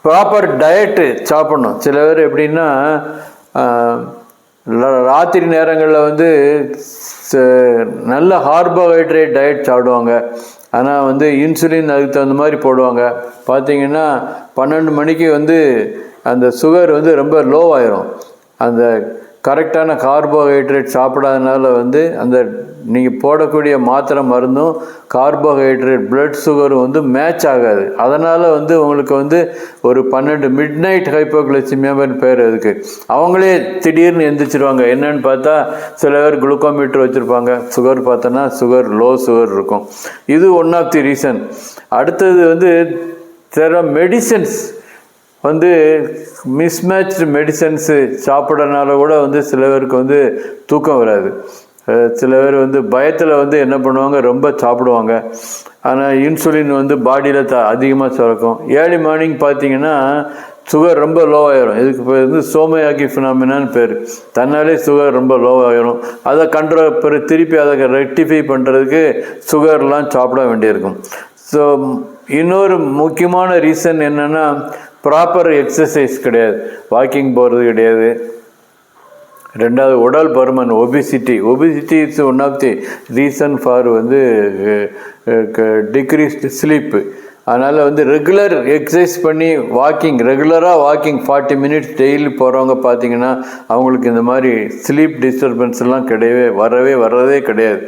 Proper diet சாப்பிட்ணும். சில பேர் எப்படின்னா ராத்திரி நேரங்களில் வந்து நல்ல கார்போஹைட்ரேட் டயட் சாப்பிடுவாங்க. ஆனால் வந்து இன்சுலின் அதுக்கு தகுந்த மாதிரி போடுவாங்க. பார்த்திங்கன்னா 12 மணிக்கு வந்து அந்த சுகர் வந்து ரொம்ப லோ ஆயிரும். அந்த கரெக்டான கார்போஹைட்ரேட் சாப்பிடாதனால வந்து அந்த நீங்கள் போடக்கூடிய மாத்திரை மருந்தும் கார்போஹைட்ரேட் பிளட் சுகரும் வந்து மேட்ச் ஆகாது. அதனால் வந்து உங்களுக்கு வந்து ஒரு 12 மிட் நைட் ஹைப்போகிளைசிமியான்னு பேர் அதுக்கு. அவங்களே திடீர்னு எந்திரிச்சிருவாங்க. என்னன்னு பார்த்தா சில பேர் குளுக்கோமீட்டர் வச்சுருப்பாங்க. சுகர் பார்த்தோன்னா சுகர் லோ சுகர் இருக்கும். இது ஒன் ஆஃப் தி ரீசன். அடுத்தது வந்து சில மெடிசன்ஸ் வந்து மிஸ்மேட்ச்டு மெடிசன்ஸு சாப்பிட்றதுனால கூட வந்து சில பேருக்கு வந்து தூக்கம் வராது. சில பேர் வந்து பயத்தில் வந்து என்ன பண்ணுவாங்க, ரொம்ப சாப்பிடுவாங்க. ஆனால் இன்சுலின் வந்து பாடியில் அதிகமாக சுரக்கும். ஏர்லி மார்னிங் பார்த்தீங்கன்னா சுகர் ரொம்ப லோ ஆயிரும். இதுக்கு இப்போ வந்து சோமயாகி ஃபினாமினான்னு பேர். தன்னாலே சுகர் ரொம்ப லோ ஆயிரும். அதை திருப்பி அதை ரெக்டிஃபை பண்ணுறதுக்கு சுகர்லாம் சாப்பிட வேண்டியிருக்கும். ஸோ இன்னொரு முக்கியமான ரீசன் என்னென்னா ப்ராப்பர் எக்ஸசைஸ் கிடையாது, வாக்கிங் போகிறது கிடையாது. ரெண்டாவது உடல் பருமன், obesity is one of the reason for வந்து டிக்ரீஸ்டு ஸ்லீப்பு. அதனால் வந்து ரெகுலர் எக்ஸசைஸ் பண்ணி ரெகுலராக வாக்கிங் 40 மினிட்ஸ் டெய்லி போகிறவங்க பார்த்திங்கன்னா அவங்களுக்கு இந்த மாதிரி ஸ்லீப் டிஸ்டர்பன்ஸ்லாம் வரதே கிடையாது.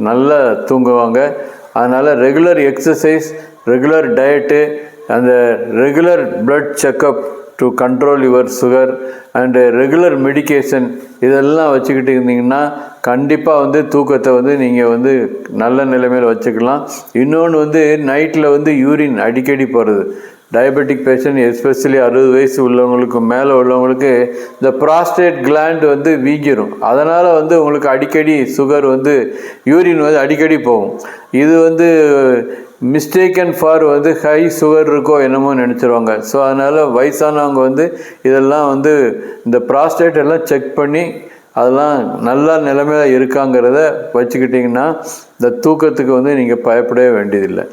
நல்லா தூங்குவாங்க. அதனால் ரெகுலர் எக்ஸசைஸ், ரெகுலர் டயட்டு, அந்த regular blood checkup to control your sugar and regular medication இதெல்லாம் வச்சுக்கிட்டு இருந்தீங்கன்னா கண்டிப்பாக வந்து தூக்கத்தை வந்து நீங்கள் வந்து நல்ல நிலைமையில் வச்சுக்கலாம். இன்னொன்று வந்து நைட்டில் வந்து யூரின் அடிக்கடி போகிறது. டயபெட்டிக் பேஷண்ட் எஸ்பெஷலி 60 வயசு உள்ளவங்களுக்கு மேலே உள்ளவங்களுக்கு இந்த ப்ராஸ்டேட் கிளாண்ட் வந்து வீங்கிடும். அதனால் வந்து உங்களுக்கு அடிக்கடி சுகர் வந்து யூரின் வந்து அடிக்கடி போகும். இது வந்து மிஸ்டேக்கன் ஃபார் வந்து ஹை சுகர் இருக்கோ என்னமோ நினச்சிருவாங்க. ஸோ அதனால் வயசானவங்க வந்து இதெல்லாம் வந்து இந்த ப்ராஸ்டேட் எல்லாம் செக் பண்ணி அதெல்லாம் நல்ல நிலைமையில் இருக்காங்கிறத வச்சுக்கிட்டிங்கன்னா இந்த தூக்கத்துக்கு வந்து நீங்கள் பயப்படவே வேண்டியதில்லை.